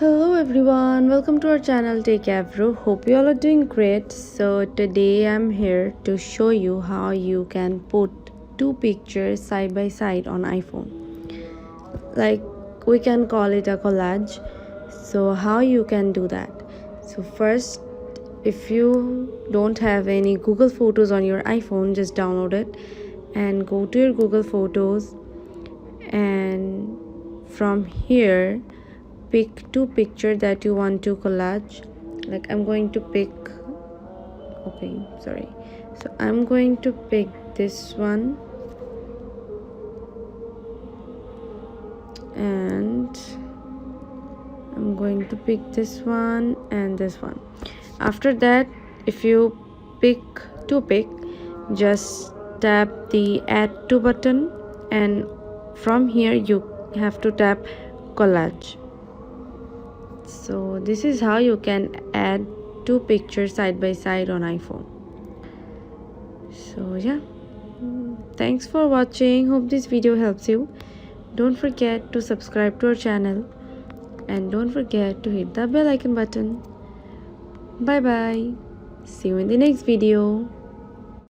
Hello everyone, welcome to our channel Techavro. Hope you all are doing great. So today I'm here to show you how you can put two pictures side by side on iPhone. Like we can call it a collage. So how you can do that? So first, if you don't have any Google Photos on your iPhone, just download it and go to your Google Photos, and from here pick two pictures that you want to collage. Like I'm going to pick so I'm going to pick this one, and I'm going to pick this one and this one. After that, if you pick just tap the add to button, and from here you have to tap collage. So this is how you can add two pictures side by side on iPhone. So yeah, thanks for watching. Hope this video helps you. Don't forget to subscribe to our channel and don't forget to hit the bell icon button. Bye bye. See you in the next video.